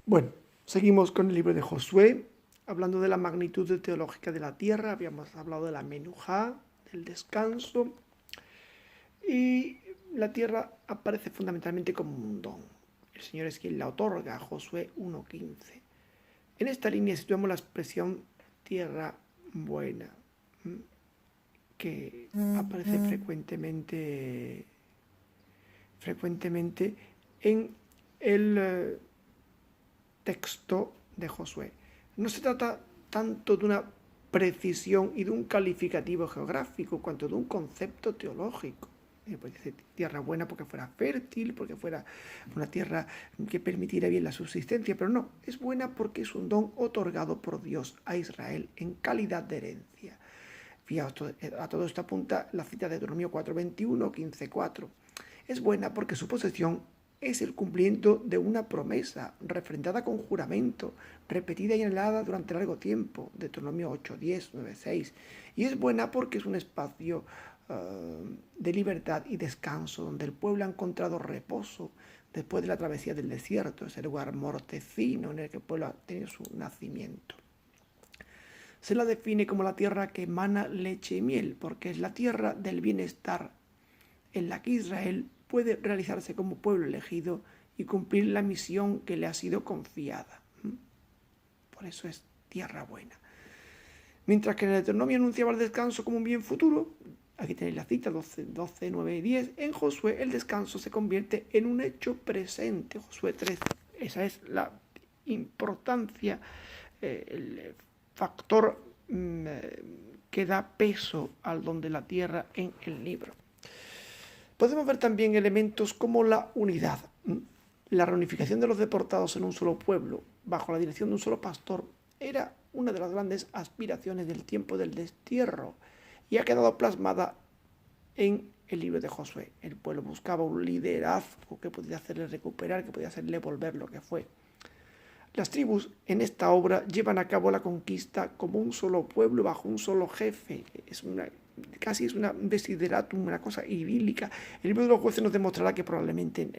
Bueno, seguimos con el libro de Josué, hablando de la magnitud teológica de la tierra. Habíamos hablado de la menujá, del descanso, y la tierra aparece fundamentalmente como un don. El Señor es quien la otorga, Josué 1:15. En esta línea situamos la expresión tierra buena, que aparece frecuentemente en el texto de Josué. No se trata tanto de una precisión y de un calificativo geográfico, cuanto de un concepto teológico. Puede ser tierra buena porque fuera fértil, porque fuera una tierra que permitiera bien la subsistencia, pero no, es buena porque es un don otorgado por Dios a Israel en calidad de herencia. Fijaos, a todo esto apunta la cita de Deuteronomio 4:21, 15:4. Es buena porque su posesión es el cumplimiento de una promesa refrendada con juramento, repetida y anhelada durante largo tiempo, Deuteronomio 8:10, 9:6. Y es buena porque es un espacio de libertad y descanso, donde el pueblo ha encontrado reposo después de la travesía del desierto, ese lugar mortecino en el que el pueblo ha tenido su nacimiento. Se la define como la tierra que emana leche y miel, porque es la tierra del bienestar en la que Israel puede realizarse como pueblo elegido y cumplir la misión que le ha sido confiada. Por eso es tierra buena. Mientras que en el Deuteronomio anunciaba el descanso como un bien futuro, aquí tenéis la cita 12, 9 y 10, en Josué el descanso se convierte en un hecho presente, Josué 13. Esa es la importancia, el factor que da peso al don de la tierra en el libro. Podemos ver también elementos como la unidad, la reunificación de los deportados en un solo pueblo, bajo la dirección de un solo pastor, era una de las grandes aspiraciones del tiempo del destierro y ha quedado plasmada en el libro de Josué. El pueblo buscaba un liderazgo que pudiera hacerle recuperar, que pudiera hacerle volver lo que fue. Las tribus en esta obra llevan a cabo la conquista como un solo pueblo bajo un solo jefe. Casi es una desideratum, una cosa idílica. El libro de los jueces nos demostrará que probablemente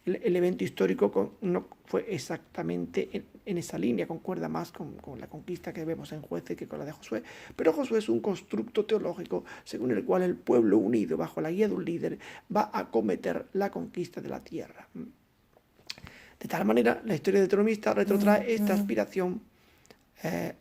el evento histórico no fue exactamente en esa línea, concuerda más con la conquista que vemos en Jueces que con la de Josué, pero Josué es un constructo teológico según el cual el pueblo unido bajo la guía de un líder va a acometer la conquista de la tierra. De tal manera, la historia deuteronomista retrotrae esta aspiración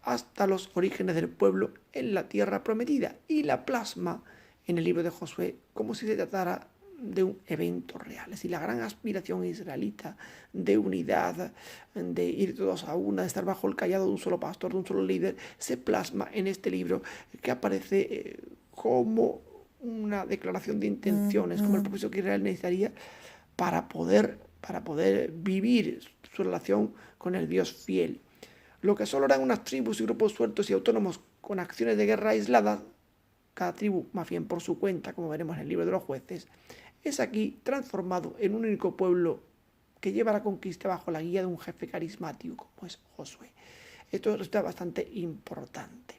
hasta los orígenes del pueblo en la tierra prometida y la plasma en el libro de Josué como si se tratara de un evento real. Es decir, la gran aspiración israelita de unidad, de ir todos a una, de estar bajo el callado de un solo pastor, de un solo líder, se plasma en este libro que aparece como una declaración de intenciones, como el propósito que Israel necesitaría para poder vivir su relación con el Dios fiel. Lo que solo eran unas tribus y grupos sueltos y autónomos con acciones de guerra aisladas, cada tribu más bien por su cuenta, como veremos en el libro de los jueces, es aquí transformado en un único pueblo que lleva la conquista bajo la guía de un jefe carismático como es Josué. Esto resulta bastante importante.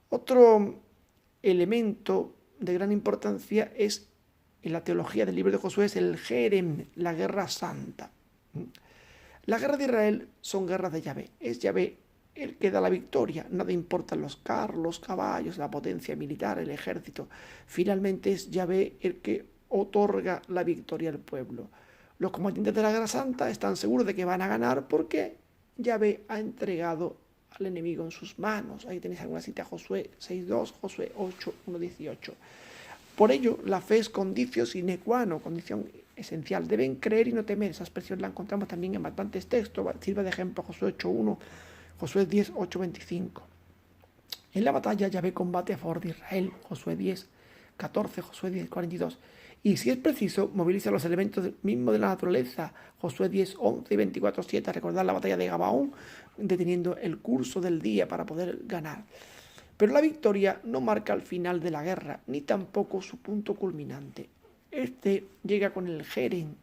Otro elemento de gran importancia es en la teología del libro de Josué es el Jerem, la guerra santa. La guerra de Israel son guerras de Yahvé. Es Yahvé el que da la victoria. Nada importan los carros, los caballos, la potencia militar, el ejército. Finalmente es Yahvé el que otorga la victoria al pueblo. Los combatientes de la guerra santa están seguros de que van a ganar porque Yahvé ha entregado al enemigo en sus manos. Ahí tenéis alguna cita, Josué 6:2, Josué 8:1-18. Por ello, la fe es conditio sine qua non, condición esencial. Deben creer y no temer. Esa expresión la encontramos también en bastantes textos. Sirve de ejemplo Josué 8:1, Josué 10:8-25. En la batalla Yahvé combate a favor de Israel, Josué 10:14, Josué 10:42. Y si es preciso, moviliza los elementos mismos de la naturaleza, Josué 10:11 y 24:7. Recordar la batalla de Gabaón, deteniendo el curso del día para poder ganar. Pero la victoria no marca el final de la guerra, ni tampoco su punto culminante. Este llega con el Jerem,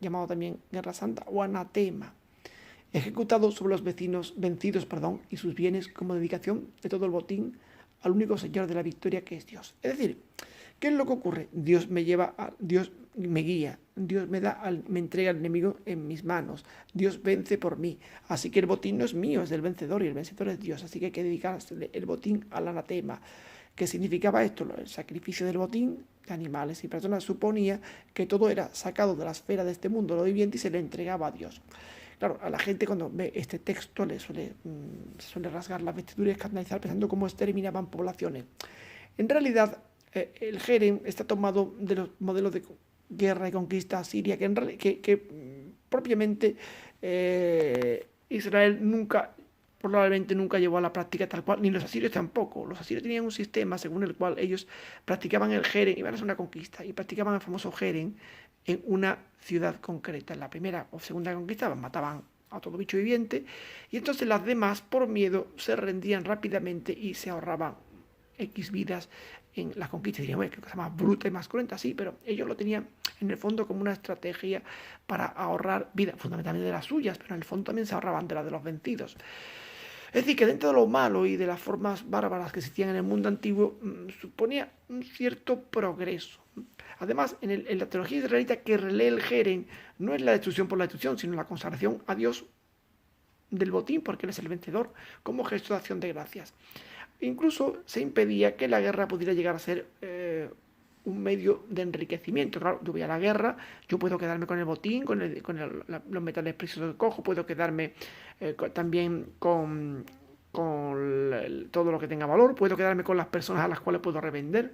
llamado también Guerra Santa o Anatema, ejecutado sobre los vencidos, y sus bienes como dedicación de todo el botín al único Señor de la victoria que es Dios. Es decir, ¿qué es lo que ocurre? Dios me guía, Dios me entrega al enemigo en mis manos, Dios vence por mí. Así que el botín no es mío, es del vencedor y el vencedor es Dios. Así que hay que dedicarse el botín al anatema. ¿Qué significaba esto? El sacrificio del botín de animales y personas suponía que todo era sacado de la esfera de este mundo, lo viviente, y se le entregaba a Dios. Claro, a la gente cuando ve este texto le suele rasgar las vestiduras y escandalizar pensando cómo exterminaban poblaciones. En realidad, el Jerem está tomado de los modelos de guerra y conquista asiria que propiamente Israel probablemente nunca llevó a la práctica tal cual, ni los asirios tampoco. Los asirios tenían un sistema según el cual ellos practicaban el Jerem, iban a hacer una conquista, y practicaban el famoso Jerem en una ciudad concreta. En la primera o segunda conquista mataban a todo bicho viviente, y entonces las demás, por miedo, se rendían rápidamente y se ahorraban X vidas en las conquistas. Dirían, bueno, qué cosa más bruta y más cruenta, sí, pero ellos lo tenían en el fondo como una estrategia para ahorrar vidas, fundamentalmente de las suyas, pero en el fondo también se ahorraban de las de los vencidos. Es decir, que dentro de lo malo y de las formas bárbaras que existían en el mundo antiguo, suponía un cierto progreso. Además, en la teología israelita que relee el Jerem, no es la destrucción por la destrucción, sino la consagración a Dios del botín, porque Él es el vencedor, como gesto de acción de gracias. Incluso se impedía que la guerra pudiera llegar a ser un medio de enriquecimiento. Claro, yo voy a la guerra, yo puedo quedarme con el botín, con los metales preciosos que cojo, puedo quedarme también con todo lo que tenga valor, puedo quedarme con las personas a las cuales puedo revender,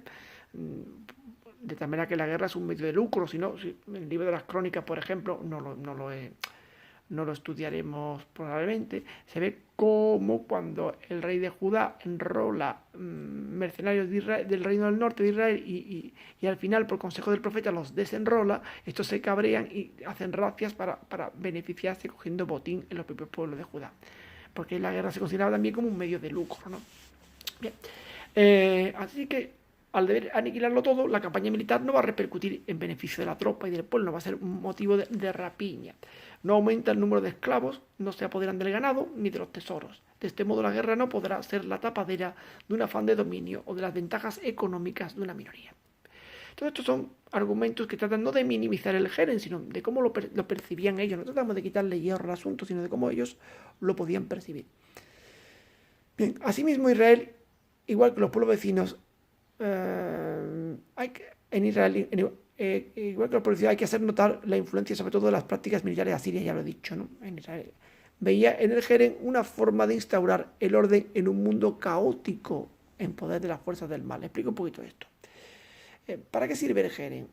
de tal manera que la guerra es un medio de lucro. Si el libro de las crónicas, por ejemplo, no lo estudiaremos probablemente, se ve cómo cuando el rey de Judá enrola mercenarios del reino del norte de Israel y al final por consejo del profeta los desenrola, estos se cabrean y hacen racias para beneficiarse cogiendo botín en los propios pueblos de Judá, porque la guerra se consideraba también como un medio de lucro, ¿no? Bien, así que al deber aniquilarlo todo, la campaña militar no va a repercutir en beneficio de la tropa y del pueblo, no va a ser un motivo de rapiña. No aumenta el número de esclavos, no se apoderan del ganado ni de los tesoros. De este modo la guerra no podrá ser la tapadera de un afán de dominio o de las ventajas económicas de una minoría. Todos estos son argumentos que tratan no de minimizar el Jerem, sino de cómo lo percibían ellos. No tratamos de quitarle hierro al asunto, sino de cómo ellos lo podían percibir. Bien, asimismo Israel, igual que los pueblos vecinos, en Israel, igual que los pueblos vecinos, hay que hacer notar la influencia sobre todo de las prácticas militares asirias, ya lo he dicho, ¿no? En Israel veía en el Jerem una forma de instaurar el orden en un mundo caótico en poder de las fuerzas del mal. Explico un poquito esto. ¿Para qué sirve el Jerem?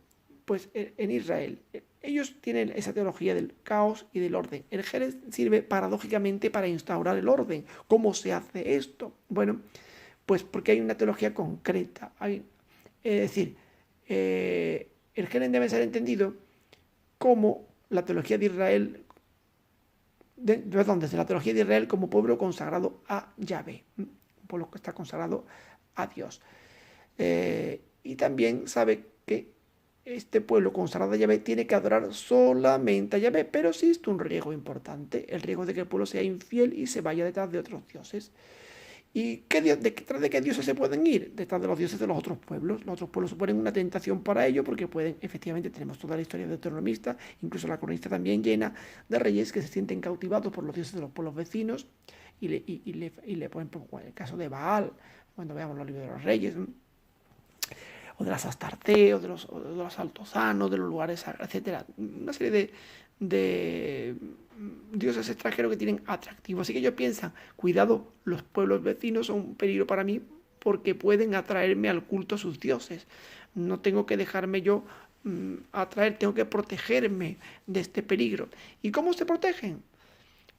Pues en Israel ellos tienen esa teología del caos y del orden. El Jerem sirve paradójicamente para instaurar el orden. ¿Cómo se hace esto? Bueno, pues porque hay una teología concreta. Es decir, el Jerem debe ser entendido como la teología de Israel, desde la teología de Israel como pueblo consagrado a Yahvé, un pueblo que está consagrado a Dios. Y también sabe que este pueblo consagrado a Yahvé tiene que adorar solamente a Yahvé, pero existe un riesgo importante, el riesgo de que el pueblo sea infiel y se vaya detrás de otros dioses. ¿Y detrás de qué dioses se pueden ir? Detrás de los dioses de los otros pueblos. Los otros pueblos suponen una tentación para ello porque efectivamente tenemos toda la historia deuteronomista, incluso la cronista también llena de reyes que se sienten cautivados por los dioses de los pueblos vecinos y le ponen, por el caso de Baal, cuando veamos los libros de los reyes, o de las Astarte, o de los altosanos, de los lugares sagrados, etc. Una serie de dioses extranjeros que tienen atractivo. Así que ellos piensan, cuidado, los pueblos vecinos son un peligro para mí porque pueden atraerme al culto a sus dioses. No tengo que dejarme yo atraer, tengo que protegerme de este peligro. ¿Y cómo se protegen?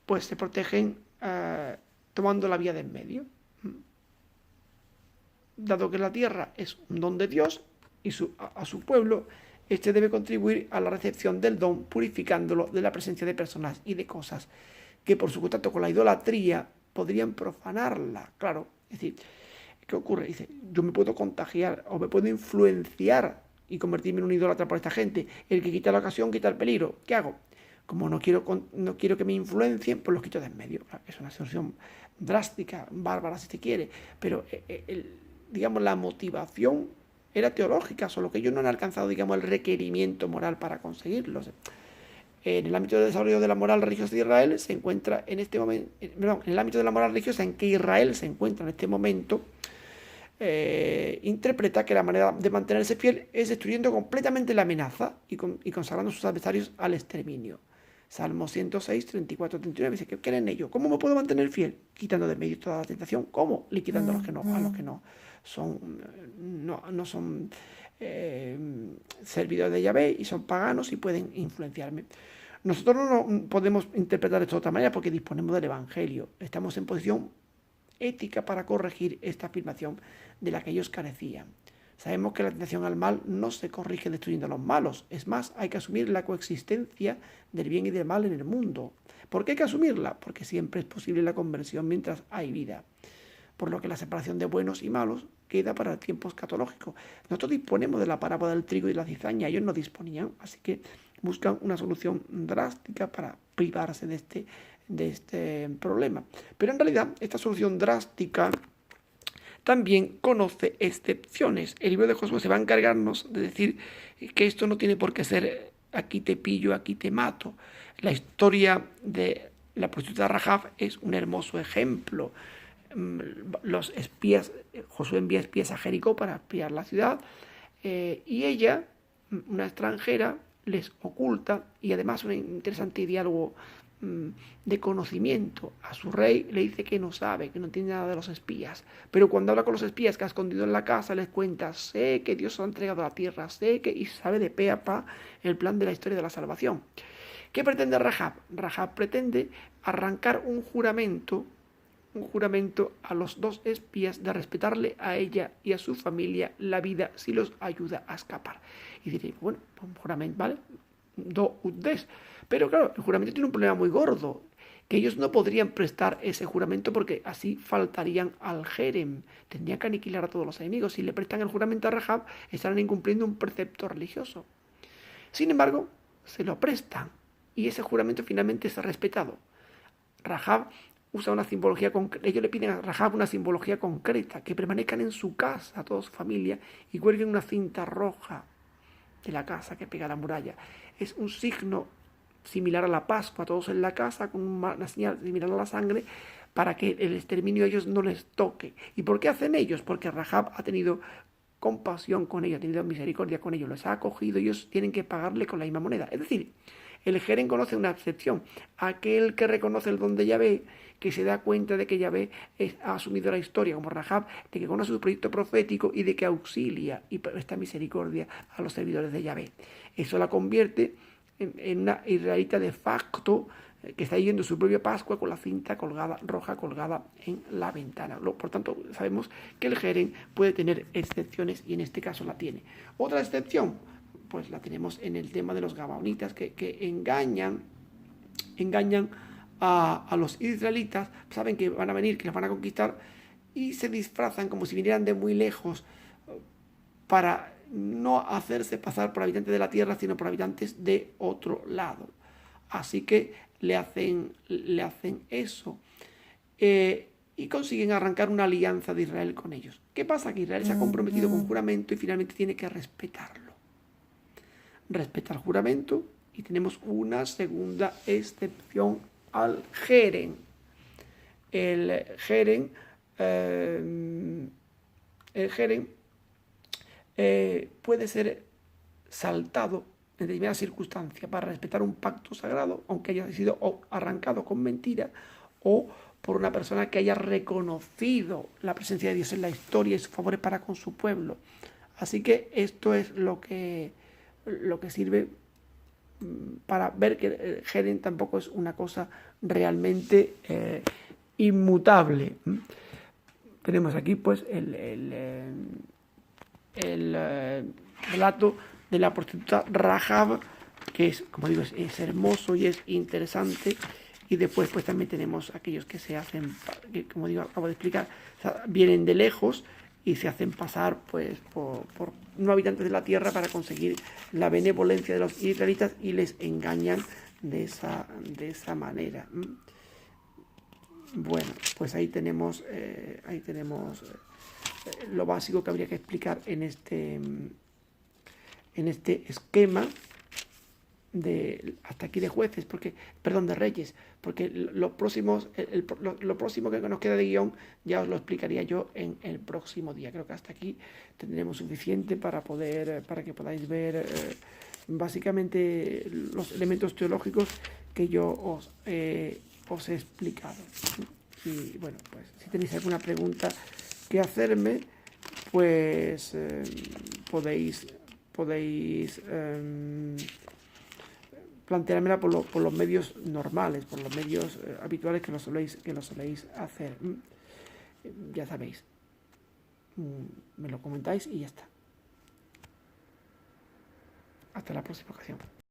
Pues se protegen tomando la vía de en medio. Dado que la tierra es un don de Dios y a su pueblo, este debe contribuir a la recepción del don, purificándolo de la presencia de personas y de cosas que por su contacto con la idolatría podrían profanarla. Claro, es decir, ¿qué ocurre? Dice, yo me puedo contagiar o me puedo influenciar y convertirme en un idólatra por esta gente. El que quita la ocasión quita el peligro. ¿Qué hago? Como no quiero que me influencien, pues los quito de en medio. Claro, es una solución drástica, bárbara si se quiere, pero digamos la motivación era teológica, solo que ellos no han alcanzado, digamos, el requerimiento moral para conseguirlo. En el ámbito de desarrollo de la moral religiosa de Israel se encuentra en este momento, en el ámbito de la moral religiosa en que Israel se encuentra en este momento, interpreta que la manera de mantenerse fiel es destruyendo completamente la amenaza y consagrando a sus adversarios al exterminio. Salmo 106, 34, 39 dice, ¿qué quieren ellos? ¿Cómo me puedo mantener fiel? Quitando de medio toda la tentación. ¿Cómo? Liquidando a los que no son servidores de Yahvé y son paganos y pueden influenciarme. Nosotros no podemos interpretar esto de otra manera porque disponemos del Evangelio. Estamos en posición ética para corregir esta afirmación de la que ellos carecían. Sabemos que la tentación al mal no se corrige destruyendo a los malos. Es más, hay que asumir la coexistencia del bien y del mal en el mundo. ¿Por qué hay que asumirla? Porque siempre es posible la conversión mientras hay vida. Por lo que la separación de buenos y malos queda para el tiempo escatológico. Nosotros disponemos de la parábola del trigo y la cizaña, ellos no disponían, así que buscan una solución drástica para privarse de este problema. Pero en realidad esta solución drástica también conoce excepciones. El libro de Josué se va a encargarnos de decir que esto no tiene por qué ser aquí te pillo, aquí te mato. La historia de la prostituta Rahab es un hermoso ejemplo. Los espías, Josué envía espías a Jericó para espiar la ciudad y ella, una extranjera, les oculta, y además un interesante diálogo de conocimiento. A su rey le dice que no sabe, que no entiende nada de los espías, pero cuando habla con los espías que ha escondido en la casa, les cuenta, sé que Dios ha entregado a la tierra, sé que, y sabe de pe a pa el plan de la historia de la salvación. ¿Qué pretende Rahab? Rahab pretende arrancar un juramento a los dos espías de respetarle a ella y a su familia la vida si los ayuda a escapar. Y diré, bueno, un juramento, ¿vale? Do ut des. Pero claro, el juramento tiene un problema muy gordo, que ellos no podrían prestar ese juramento porque así faltarían al Jerem. Tendrían que aniquilar a todos los enemigos. Si le prestan el juramento a Rahab, estarán incumpliendo un precepto religioso. Sin embargo, se lo prestan y ese juramento finalmente es respetado. Rahab usa una simbología concreta. Ellos le piden a Rahab una simbología concreta, que permanezcan en su casa, toda su familia, y cuelguen una cinta roja de la casa que pega a la muralla. Es un signo similar a la Pascua, todos en la casa, con una señal similar a la sangre, para que el exterminio a ellos no les toque. ¿Y por qué hacen ellos? Porque Rahab ha tenido compasión con ellos, ha tenido misericordia con ellos, los ha acogido, ellos tienen que pagarle con la misma moneda. Es decir, el Jerem conoce una excepción, aquel que reconoce el don de Yahvé, que se da cuenta de que Yahvé ha asumido la historia como Rahab, de que conoce su proyecto profético y de que auxilia y presta misericordia a los servidores de Yahvé. Eso la convierte en una israelita de facto que está yendo su propia Pascua con la cinta roja colgada en la ventana. Por tanto, sabemos que el Jerem puede tener excepciones y en este caso la tiene. Otra excepción, pues la tenemos en el tema de los gabaonitas que engañan a los israelitas, saben que van a venir, que los van a conquistar y se disfrazan como si vinieran de muy lejos para no hacerse pasar por habitantes de la tierra, sino por habitantes de otro lado. Así que le hacen eso y consiguen arrancar una alianza de Israel con ellos. ¿Qué pasa? Que Israel se ha comprometido con juramento y finalmente tiene que respetarlo. Respeta el juramento y tenemos una segunda excepción al Jerem. El Jerem puede ser saltado en determinadas circunstancias para respetar un pacto sagrado, aunque haya sido arrancado con mentira, o por una persona que haya reconocido la presencia de Dios en la historia y sus favores para con su pueblo. Así que esto es lo que sirve para ver que el Jerem tampoco es una cosa realmente inmutable. Tenemos aquí pues el relato de la prostituta Rahab, que es, como digo, es hermoso y es interesante. Y después pues también tenemos aquellos que se hacen, que, como digo, acabo de explicar, o sea, vienen de lejos y se hacen pasar pues por no habitantes de la tierra para conseguir la benevolencia de los israelitas y les engañan de esa manera. Bueno, pues ahí tenemos lo básico que habría que explicar en este esquema de hasta aquí de jueces, porque, perdón, de reyes, porque lo próximo que nos queda de guión ya os lo explicaría yo en el próximo día. Creo que hasta aquí tendremos suficiente para que podáis ver básicamente los elementos teológicos que yo os he explicado. Y bueno, pues si tenéis alguna pregunta que hacerme, pues podéis planteármela por los medios normales, por los medios habituales que lo soléis hacer. Ya sabéis, me lo comentáis y ya está. Hasta la próxima ocasión.